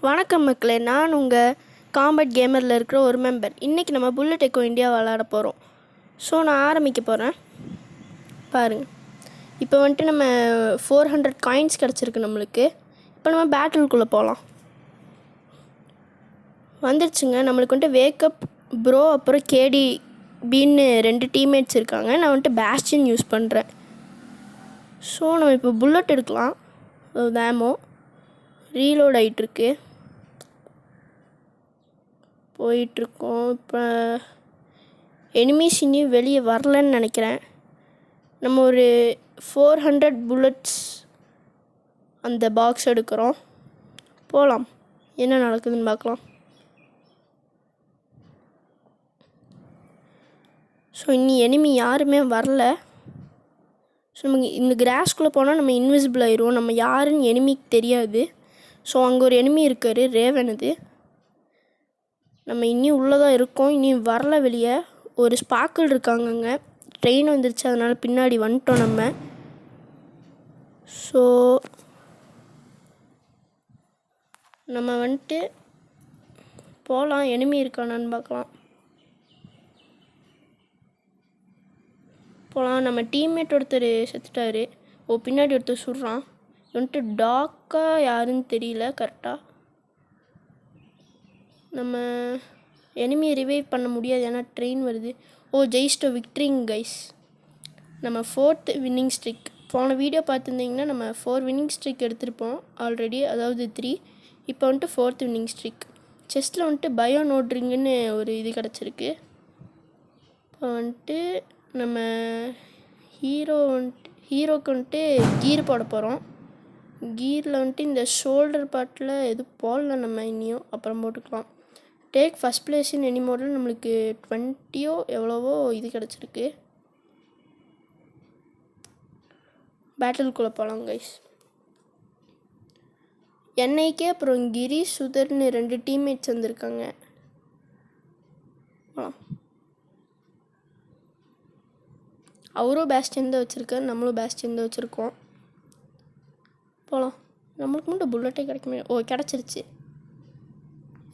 வணக்கம் மக்களே, நான் உங்கள் காம்பட் கேமரில் இருக்கிற ஒரு மெம்பர். இன்றைக்கி நம்ம புல்லட் எக்கோ இந்தியா விளாட போகிறோம். ஸோ நான் ஆரம்பிக்க போகிறேன். பாருங்கள், இப்போ வந்துட்டு நம்ம 400 காயின்ஸ் கிடச்சிருக்கு நம்மளுக்கு. இப்போ நம்ம பேட்டிலுக்குள்ளே போகலாம். வந்துருச்சுங்க. நம்மளுக்கு வந்துட்டு வேக்கப் ப்ரோ அப்புறம் கேடி பின்னு 2 டீம்மேட்ஸ் இருக்காங்க. நான் வந்துட்டு பேஸ்டின் யூஸ் பண்ணுறேன். ஸோ நம்ம இப்போ புல்லட் எடுக்கலாம். டேமோ ரீலோட் ஆகிட்டுருக்கு, போயிட்டுருக்கோம். இப்போ எனிமீஸ் இன்னும் வெளியே வரலன்னு நினைக்கிறேன். நம்ம ஒரு 400 புல்லட்ஸ் அந்த பாக்ஸ் எடுக்கிறோம். போகலாம், என்ன நடக்குதுன்னு பார்க்கலாம். ஸோ இன்னி எனிமி யாருமே வரல. ஸோ நம்ம இந்த கிராஸ்குள்ளே போனால் நம்ம இன்விசிபிள் ஆயிடுவோம். நம்ம யாருன்னு எனிமிக்கு தெரியாது. ஸோ அங்கே ஒரு எனிமி இருக்கார், ரேவனுது. நம்ம இன்னும் உள்ளே தான் இருக்கோம், இன்னும் வரல வெளியே. ஒரு ஸ்பாக்கிள் இருக்காங்க அங்கே. ட்ரெயின் வந்துருச்சு, அதனால் பின்னாடி வந்துட்டோம் நம்ம. ஸோ நம்ம வந்துட்டு போகலாம், எனிமி இருக்கானான்னு பார்க்கலாம். போகலாம். நம்ம டீம்மேட் ஒருத்தர் செத்துட்டார். பின்னாடி ஒருத்தர் சுடுறான். வந்துட்டு டாக்காக யாருன்னு தெரியல கரெக்டாக. நம்ம எனிமியை ரிவைவ் பண்ண முடியாது, ஏன்னா ட்ரெயின் வருது. ஜெயிஸ்டோ விக்ட்ரிங் கைஸ். நம்ம 4th வின்னிங் ஸ்ட்ரிக். போன வீடியோ பார்த்துருந்தீங்கன்னா நம்ம 4 வின்னிங் ஸ்ட்ரிக் எடுத்திருப்போம் ஆல்ரெடி, அதாவது 3. இப்போ வந்துட்டு 4th வின்னிங் ஸ்ட்ரிக். செஸ்ட்டில் வந்துட்டு பயோ நோட்ரிங்குன்னு ஒரு இது கிடச்சிருக்கு. இப்போ வந்துட்டு நம்ம ஹீரோக்கு வந்துட்டு கீர் போட போகிறோம். கீரில் வந்துட்டு இந்த ஷோல்டர் பார்ட்டில் எதுவும் போடல நம்ம, இன்னியும் அப்புறம் போட்டுக்கலாம். Take first place in any மோடில் நம்மளுக்கு 20 எவ்வளவோ இது கிடச்சிருக்கு. பேட்டிலுக்குள்ளே போகலாம் கைஸ். என்ஐகே அப்புறம் கிரி சுதர்னு 2 டீம்மேட்ஸ் வந்திருக்காங்க. அவரும் பேஸ்டின் தான் வச்சுருக்காரு, நம்மளும் பேஸ்டின் தான் வச்சுருக்கோம். போகலாம். நம்மளுக்கு மட்டும் புல்லட்டே கிடைக்குமே. கிடச்சிருச்சு.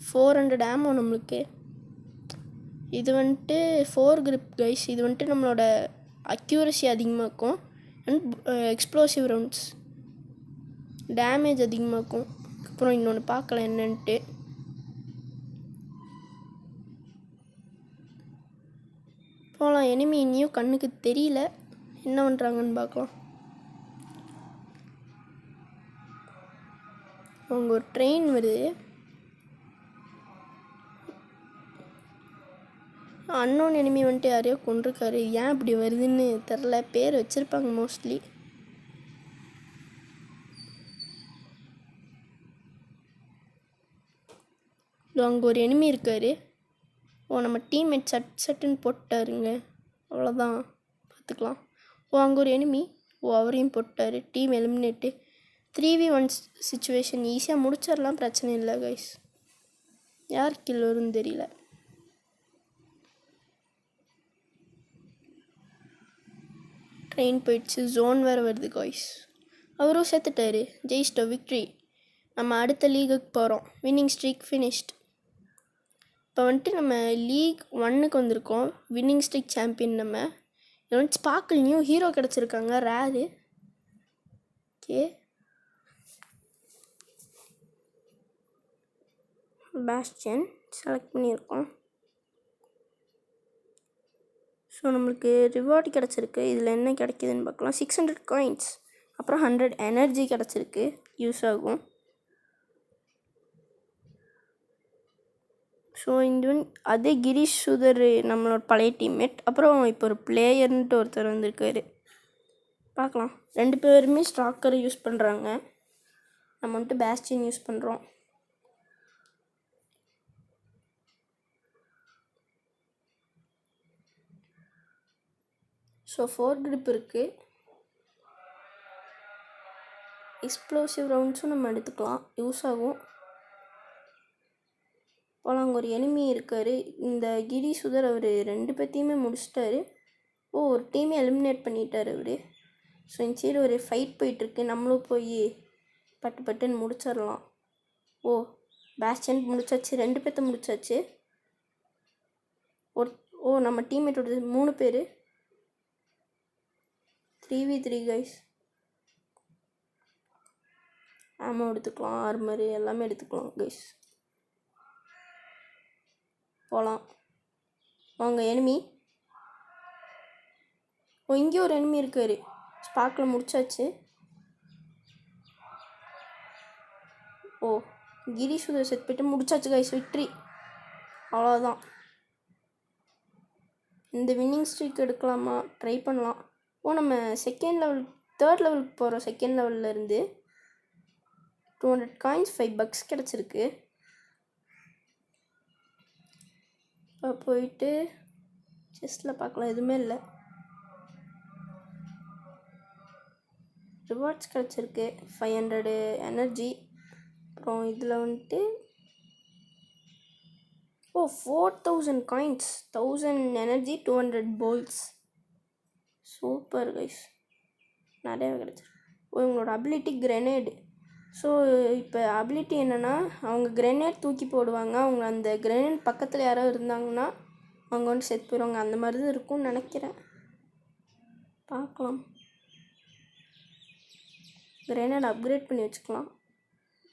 400 ஆமோ நம்மளுக்கு. இது வந்துட்டு 4 grip கைஸ். இது வந்துட்டு நம்மளோட அக்யூரசி அதிகமாக இருக்கும் அண்ட் எக்ஸ்ப்ளோசிவ் ரவுண்ட்ஸ் டேமேஜ் அதிகமாக இருக்கும். அப்புறம் இன்னொன்று பார்க்கலாம் என்னன்ட்டு. போகலாம். எனிமி இன்னியும் கண்ணுக்கு தெரியல, என்ன பண்ணுறாங்கன்னு பார்க்கலாம். அவங்க ஒரு ட்ரெயின் வருது. அன்னோன் எனிமி வந்துட்டு யாரையோ கொண்டிருக்காரு. ஏன் இப்படி வருதுன்னு தெரில, பேர் வச்சுருப்பாங்க மோஸ்ட்லி. அங்கே ஒரு எனிமி இருக்கார். நம்ம டீம்மேட் சட்டுன்னு போட்டாருங்க, அவ்வளோதான், பார்த்துக்கலாம். அங்கே ஒரு எனிமி. அவரையும் போட்டார். Team eliminate. 3v1 சிச்சுவேஷன் ஈஸியாக முடிச்சிடலாம், பிரச்சனை இல்லை கைஸ். யார் கில் வரும்னு தெரியல. ட்ரெயின் போயிடுச்சு, ஜோன் வேறு வருது காய்ஸ். அவரும் செத்துட்டார். ஜெயிஸ்டோ விக்ட்ரி. நம்ம அடுத்த லீகுக்கு போகிறோம். Winning streak finished. இப்போ வந்துட்டு நம்ம லீக் 1க்கு வந்திருக்கோம். வின்னிங் ஸ்ட்ரீக் சாம்பியன் நம்ம. இது வந்துட்டு ஸ்பாக்கிள் நியூ ஹீரோ கிடச்சிருக்காங்க, ரேரு. ஓகே, பேஸ்டியன் செலக்ட் பண்ணியிருக்கோம். ஸோ நம்மளுக்கு ரிவார்டு கிடச்சிருக்கு. இதில் என்ன கிடைக்கிதுன்னு பார்க்கலாம். 600 காயின்ஸ் அப்புறம் 100 எனர்ஜி கிடச்சிருக்கு, யூஸ் ஆகும். ஸோ இந்த அதே கிரீஷ் சுதர் நம்மளோட பழைய டீம்மேட். அப்புறம் இப்போ ஒரு பிளேயர்ன்ட்டு ஒருத்தர் வந்திருக்காரு, பார்க்கலாம். 2 பேருமே ஸ்டாக்கரை யூஸ் பண்ணுறாங்க. நம்ம வந்துட்டு பேஸ்டின் யூஸ் பண்ணுறோம். ஸோ 4 grip இருக்குது. எக்ஸ்ப்ளோசிவ் ரவுண்ட்ஸும் நம்ம எடுத்துக்கலாம், யூஸ் ஆகும். போல் அங்கே ஒரு எனிமி இருக்கார். இந்த கிரி சுதர் அவர் 2 பேத்தையுமே முடிச்சிட்டாரு. ஒரு டீமே எலிமினேட் பண்ணிட்டார் அவர். ஸோ இந்த சைடு ஒரு ஃபைட் போயிட்டுருக்கு. நம்மளும் போய் பட்டுன்னு முடிச்சிடலாம். பேஸ்டியன் முடிச்சாச்சு, 2 பேர்த்த முடிச்சாச்சு. நம்ம டீம்மேட்டோட 3 பேர் 3v3 கைஸ். ஆமாம் எடுத்துக்கலாம், ஆர்மரு எல்லாமே எடுத்துக்கலாம் கைஸ். போகலாம் வாங்க. எனிமி இங்கே ஒரு எனிமி இருக்காரு. ஸ்பார்க்கில் முடிச்சாச்சு. கிரீஷ் உதவி செட் போய்ட்டு முடிச்சாச்சு கைஸ். விக்ட்ரி, அவ்வளோதான். இந்த வின்னிங் ஸ்ட்ரீக் எடுக்கலாமா? ட்ரை பண்ணலாம். நம்ம செகண்ட் லெவல் 3rd லெவலுக்கு போகிறோம். செகண்ட் லெவல்லேருந்து 200 காயின்ஸ் 5 பக்ஸ் கிடச்சிருக்கு. இப்போ போயிட்டு செஸ்ட்டில் பார்க்கலாம், எதுவுமே இல்லை. ரிவார்ட்ஸ் கிடச்சிருக்கு 500 எனர்ஜி. அப்புறம் இதில் வந்துட்டு 4000 காயின்ஸ், 1000 எனர்ஜி, 200 போல்ஸ். சூப்பர் கைஸ், நிறைய கிடச்சிருக்கு. இவங்களோட அபிலிட்டி கிரெனேடு. ஸோ இப்போ அபிலிட்டி என்னென்னா, அவங்க கிரெனேட் தூக்கி போடுவாங்க. அவங்க அந்த கிரெனேட் பக்கத்தில் யாரோ இருந்தாங்கன்னா அவங்க வந்து செத்து போயிடுவாங்க. அந்த மாதிரி தான் இருக்கும்னு நினைக்கிறேன். பார்க்கலாம். கிரெனேட் அப்கிரேட் பண்ணி வச்சுக்கலாம்.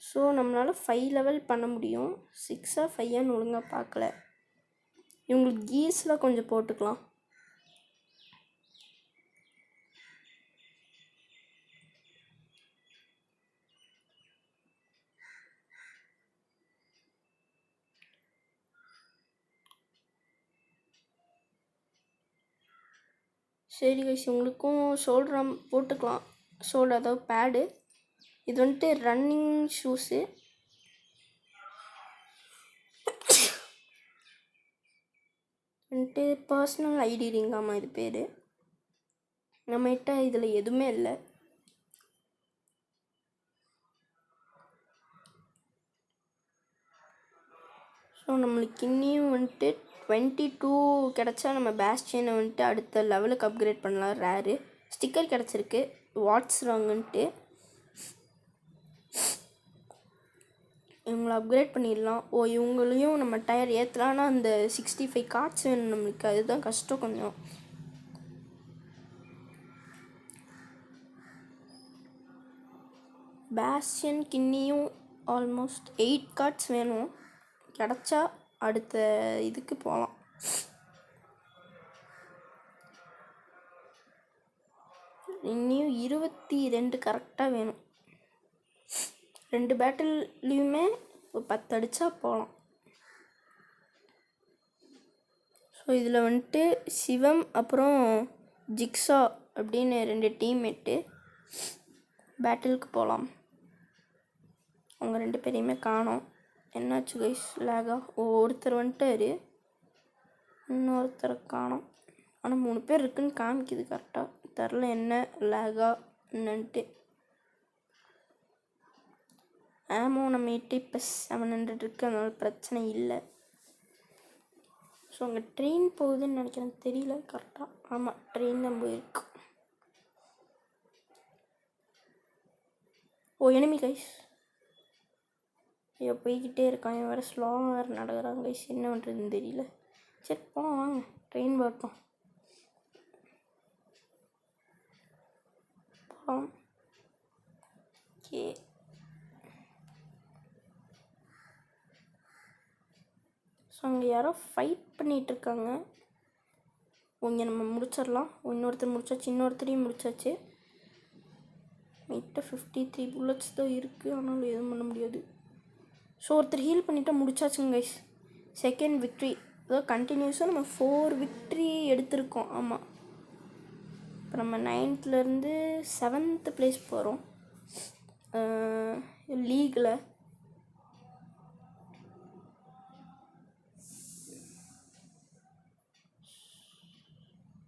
ஸோ நம்மளால் 5 லெவல் பண்ண முடியும். 6ஆ 5ஆன்னு ஒழுங்காக பார்க்கல. இவங்களுக்கு கீஸில் கொஞ்சம் போட்டுக்கலாம். சரி கைஸ், உங்களுக்கும் ஷோல்டர் போட்டுக்கலாம். ஷோல்டர் அதாவது பேடு. இது வந்துட்டு ரன்னிங் ஷூஸு. வந்துட்டு பர்சனல் ஐடி ரிங்காமா இது பேர். நம்மகிட்ட இதில் எதுவுமே இல்லை. ஸோ நம்மளுக்கு இன்னியும் வந்துட்டு 22 கிடச்சா நம்ம பேஸ்டியனை வந்துட்டு அடுத்த லெவலுக்கு அப்கிரேட் பண்ணலாம். ரேரு ஸ்டிக்கர் கிடச்சிருக்கு. வாட்ஸ் ராங்குன்ட்டு இவங்களை அப்கிரேட் பண்ணிடலாம். இவங்களையும் நம்ம டயர் ஏற்றலான்னா அந்த 65 கார்ட்ஸ் வேணும் நம்மளுக்கு. அதுதான் கஷ்டம் கொஞ்சம். பேஸ்டியன் கின்னியும் ஆல்மோஸ்ட் 8 கார்ட்ஸ் வேணும். கிடச்சா அடுத்த இதுக்கு போகலாம். இன்னியும் 22 கரெக்டாக வேணும். 2 பேட்டில்லையுமே 10 அடித்தா போகலாம். ஸோ இதில் வந்துட்டு சிவம் அப்புறம் ஜிக்ஸா அப்படின்னு 2 டீம்மேட்டு பேட்டிலுக்கு போகலாம். அவங்க 2 பேரையுமே காணோம். என்னாச்சு கைஸ்? லேகா? ஒருத்தர் வந்துட்டாரு, இன்னொருத்தரை காணோம். ஆனால் 3 பேர் இருக்குன்னு காமிக்குது கரெக்டாக. தெரில என்ன லேகா என்னன்ட்டு. ஆமோ நம்ம 80 + 700 இருக்குது, அதனால பிரச்சனை இல்லை. ஸோ அங்கே ட்ரெயின் போகுதுன்னு நினைக்கிறேன், தெரியல கரெக்டாக. ஆமாம், ட்ரெயின் தான் போயிருக்கு. Enemy guys. ஐயோ போய்கிட்டே இருக்கான். வேறு ஸ்லோவாக வேறு நடக்கிறாங்க கைஸ். என்ன பண்ணுறதுன்னு தெரியல. சரி போகலாம் வாங்க, ட்ரெயின் வரட்டும். போகலாம். ஓகே, ஸோ அங்கே யாரோ ஃபைட் பண்ணிகிட்ருக்காங்க. இங்கே நம்ம முடிச்சிடலாம். இன்னொருத்தர் முடிச்சாச்சு, இன்னொருத்தரையும் முடிச்சாச்சு. என்கிட்ட 53 புல்லட்ஸ் தான் இருக்குது, ஆனாலும் எதுவும் பண்ண முடியாது. ஸோ ஒருத்தர் ஹீல் பண்ணிவிட்டு முடிச்சாச்சுங்க கைஸ். Second victory. அதாவது கண்டினியூஸாக நம்ம 4 விக்ட்ரி எடுத்திருக்கோம். ஆமாம், இப்போ நம்ம 9th - 7th பிளேஸ் போகிறோம் லீகில்.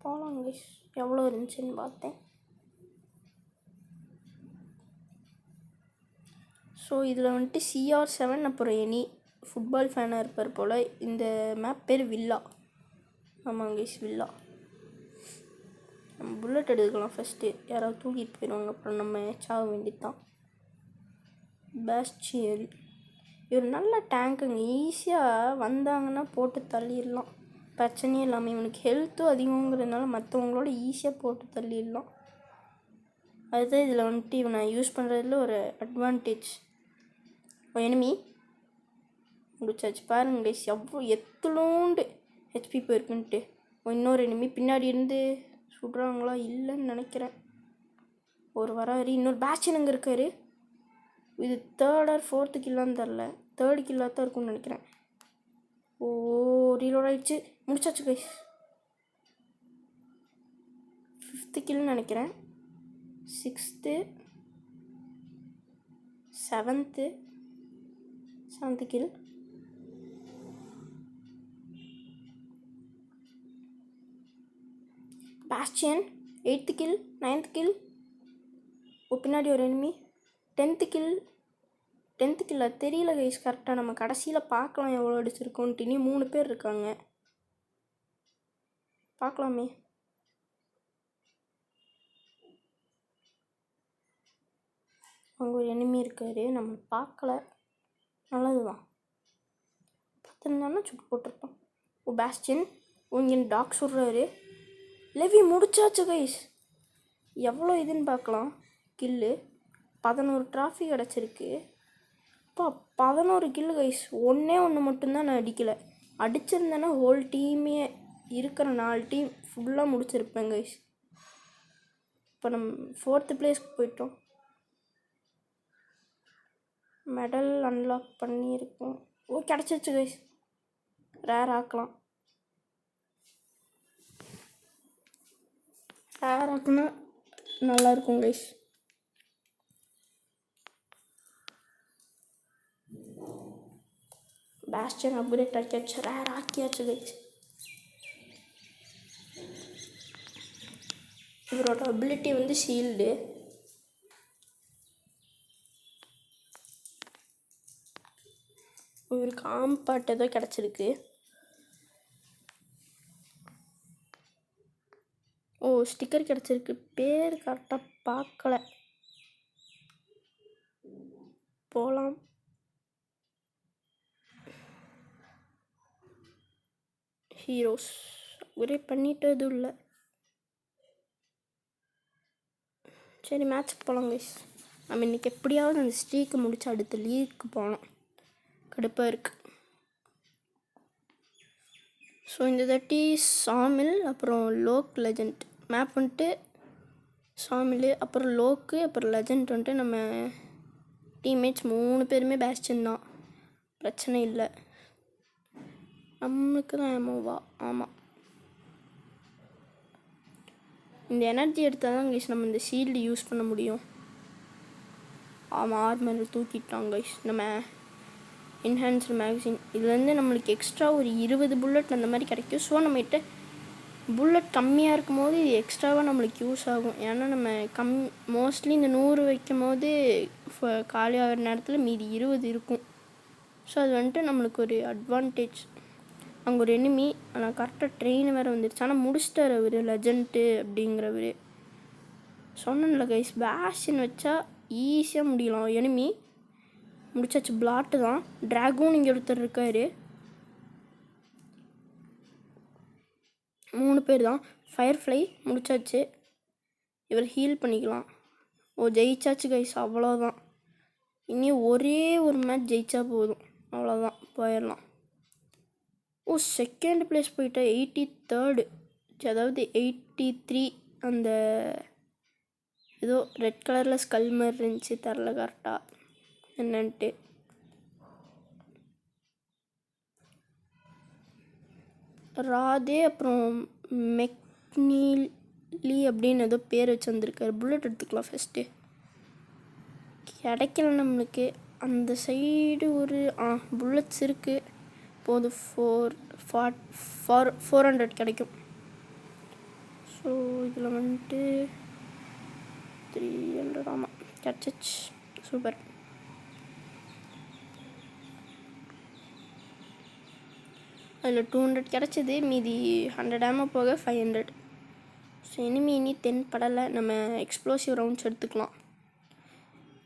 போகலாம் கைஸ். எவ்வளோ இருந்துச்சுன்னு பார்த்தேன். ஸோ இதில் வந்துட்டு CR7 அப்புறம் எனி ஃபுட்பால் ஃபேனாக இருப்பார் போல். இந்த மேப் பேர் வில்லா. ஆமாங்க கைஸ், வில்லா. நம்ம புல்லட் எடுக்கலாம் ஃபஸ்ட்டு. யாராவது தூக்கிட்டு போயிடுவாங்க, அப்புறம் நம்ம சாக வேண்டியது தான். பேஸ்டியன் இவர் நல்ல டேங்க்குங்க, ஈஸியாக வந்தாங்கன்னா போட்டு தள்ளிடலாம், பிரச்சனையே இல்லாமல். இவனுக்கு ஹெல்த்தும் அதிகங்கிறதுனால மற்றவங்களோட ஈஸியாக போட்டு தள்ளிடலாம். அதுதான் இதில் வந்துட்டு இவனை யூஸ் பண்ணுறதுல ஒரு அட்வான்டேஜ். எனிமி முடிச்சாச்சு பாருங்க கைஸ், எவ்வளோ எத்தலோண்டு ஹெச்பி போயிருக்குன்ட்டு. இன்னொரு எனிமி பின்னாடி இருந்து சுடுறாங்களா இல்லைன்னு நினைக்கிறேன். ஒரு வராரு. இன்னொரு பேட்சன் அங்கே இருக்காரு. இது 3rd or 4th கில்லான்னு தெரில, 3rd கில்லாக தான் இருக்கும்னு நினைக்கிறேன். ஓ ரீலோட் ஆகிடுச்சு, முடிச்சாச்சு கைஸ். 5th கில்னு நினைக்கிறேன். 6th 7th kill. Bastian 8th kill, 9th kill. பின்னாடி ஒரு எனிமி. 10th கில் அது தெரியல கைஸ் கரெக்டாக. நம்ம கடைசியில் பார்க்கலாம் எவ்வளோ அடிச்சிருக்கோன்ட்டு. இனி 3 பேர் இருக்காங்க, பார்க்கலாமே. அங்கே ஒரு எனிமி இருக்காரு, நம்ம பார்க்கல, நல்லது தான். பார்த்துருந்தானா சுட்டு போட்டிருப்பான். பாஸ்டியன் இங்கே டாக் சுடுறாரு. லெவி முடிச்சாச்சு கைஸ். எவ்வளோ இதுன்னு பார்க்கலாம். கில்லு 11 ட்ராஃபி கிடச்சிருக்கு. அப்பா 11 கில்லு கைஸ். ஒன்று மட்டும்தான் நான் அடிக்கலை. அடிச்சிருந்தேன்னா ஹோல் டீமே இருக்கிற 4 டீம் ஃபுல்லாக முடிச்சிருப்பேன் கைஸ். இப்போ நம்ம 4th பிளேஸ்க்கு போயிட்டோம். மெடல் அன்லாக் பண்ணியிருக்கோம். கிடச்சிருச்சு கைஸ். ரேர் ஆக்கலாம். ரேர் ஆக்குனா நல்லாயிருக்கும் கைஸ். பாஸ்டியன் அப்கிரேட் ஆக்கியாச்சு, ரேர் ஆக்கியாச்சு கைஸ். இவரோட அபிலிட்டி வந்து ஷீல்டு. இவருக்கு ஆம்பாட் ஏதோ கிடச்சிருக்கு. ஸ்டிக்கர் கிடச்சிருக்கு. பேர் கரெக்டாக பார்க்கல. போகலாம். ஹீரோஸ் ஒரே பண்ணிட்டு எதுவும் இல்லை. சரி மேட்ச்சுக்கு போகலாம் கைஸ். நம்ம இன்றைக்கி எப்படியாவது அந்த ஸ்ட்ரீக்கு முடிச்சு அடுத்த லீக்கு போகலாம். கடுப்பாக இருக்குது. ஸோ இந்த தாட்டி சாமில் அப்புறம் லோக் லெஜண்ட் மேப் வந்துட்டு சாமில் அப்புறம் லோக்கு அப்புறம் லெஜண்ட் வந்துட்டு நம்ம டீம்மேட்ஸ் 3 பேருமே பாஸ்டியன் தான், பிரச்சனை இல்லை. நம்மளுக்கு தான் ஏமோவா? ஆமாம், இந்த எனர்ஜி எடுத்தால் தான் கைஸ் நம்ம இந்த ஷீல்டு யூஸ் பண்ண முடியும். ஆமாம், ஆர்மர் தூக்கிட்டோம் கைஸ். நம்ம என்ஹான்ஸ்டு மேகசின் இதுலேருந்து நம்மளுக்கு எக்ஸ்ட்ரா ஒரு 20 புல்லட் அந்த மாதிரி கிடைக்கும். ஸோ நம்மகிட்ட புல்லட் கம்மியாக இருக்கும் போது இது எக்ஸ்ட்ராவாக நம்மளுக்கு யூஸ் ஆகும். ஏன்னா நம்ம மோஸ்ட்லி இந்த 100 வைக்கும் போது காலி ஆகிற நேரத்தில் மீதி 20 இருக்கும். ஸோ அது வந்துட்டு நம்மளுக்கு ஒரு அட்வான்டேஜ். அங்கே ஒரு எனிமி, ஆனால் கரெக்டாக ட்ரெயின் வேறு வந்துடுச்சு. ஆனால் முடிச்சிட்டார் அவர், லெஜண்ட்டு அப்படிங்கிறவர். சொன்னேன்ல கைஸ், பாஸ்டியன் வச்சா ஈஸியாக முடியலாம். எனிமி முடிச்சாச்சு. பிளாட்டு தான். ட்ராகூன் இங்கே ஒருத்தர் இருக்கார். 3 பேர் தான். ஃபயர்ஃப்ளை முடிச்சாச்சு. இவர் ஹீல் பண்ணிக்கலாம். ஜெயிச்சாச்சு கைஸ், அவ்வளோதான். இனி ஒரே ஒரு மேட்ச் ஜெயிச்சா போதும், அவ்வளோதான், போயிடலாம். செகண்ட் பிளேஸ் போயிட்டா. 83rd, அதாவது 83. அந்த ஏதோ ரெட் கலரில் ஸ்கல் மாதிரி இருந்துச்சு, தரல கரெக்டாக என்னன்ட்டு. ராதே அப்புறம் மெக்னீலி அப்படின்னு ஏதோ பேர் வச்சு வந்திருக்காரு. புல்லட் எடுத்துக்கலாம் ஃபஸ்ட்டு. கிடைக்கல நம்மளுக்கு. அந்த சைடு ஒரு புல்லட்ஸ் இருக்குது. போது 400 கிடைக்கும். ஸோ இதில் வந்துட்டு 300. ஆமாம், கிடச்சிச்சு. சூப்பர். அதில் 200 கிடச்சிது. மீதி 100 ஆமோ போக 500. ஸோ இனிமே 10 படலை. நம்ம எக்ஸ்ப்ளோசிவ் ரவுண்ட்ஸ் எடுத்துக்கலாம்.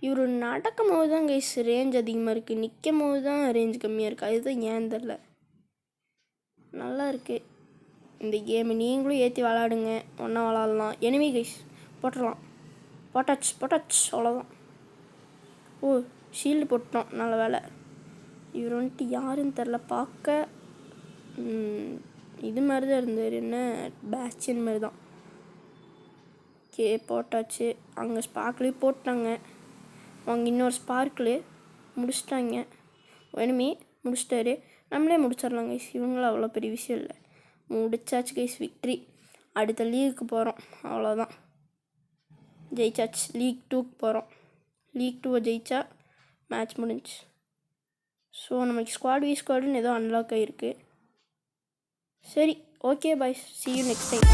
இவர் நடக்கும் போது தான் கைஸ் ரேஞ்ச் அதிகமாக இருக்குது, நிற்கும் போது தான் ரேஞ்ச் கம்மியாக இருக்குது. அதுதான் ஏன் தெரில. நல்லா இருக்குது இந்த கேமு. நீங்களும் ஏற்றி விளாடுங்க, ஒன்றா விளாட்லாம். எனிமி கைஸ் போட்டுடலாம். போட்டாச்சு அவ்வளோதான். ஓ ஷீல்டு போட்டோம், நல்ல வேலை. இவர் வந்துட்டு யாருன்னு தெரில, பார்க்க இது மாதிரி தான் இருந்தார், என்ன பேட்சின் மாதிரி தான். ஓகே போட்டாச்சு. அங்கே ஸ்பார்க்லேயும் போட்டாங்க, அவங்க இன்னொரு ஸ்பார்க்கில் முடிச்சிட்டாங்க. எனிமி முடிச்சிட்டாரு, நம்மளே முடிச்சிடலாம் கைஸ். இவங்களும் அவ்வளோ பெரிய விஷயம் இல்லை, முடிச்சாச்சு கைஸ். விக்ட்ரி. அடுத்த லீக்குக்கு போகிறோம், அவ்வளோதான். ஜெயிச்சாச்சு. லீக் 2க்கு போகிறோம். லீக் 2 ஜெயிச்சா மேட்ச் முடிஞ்சு. ஸோ நமக்கு ஸ்குவாட் வி ஸ்குவாடுன்னு ஏதோ அன்லாக் ஆகிருக்கு. சரி okay bye, see you next time.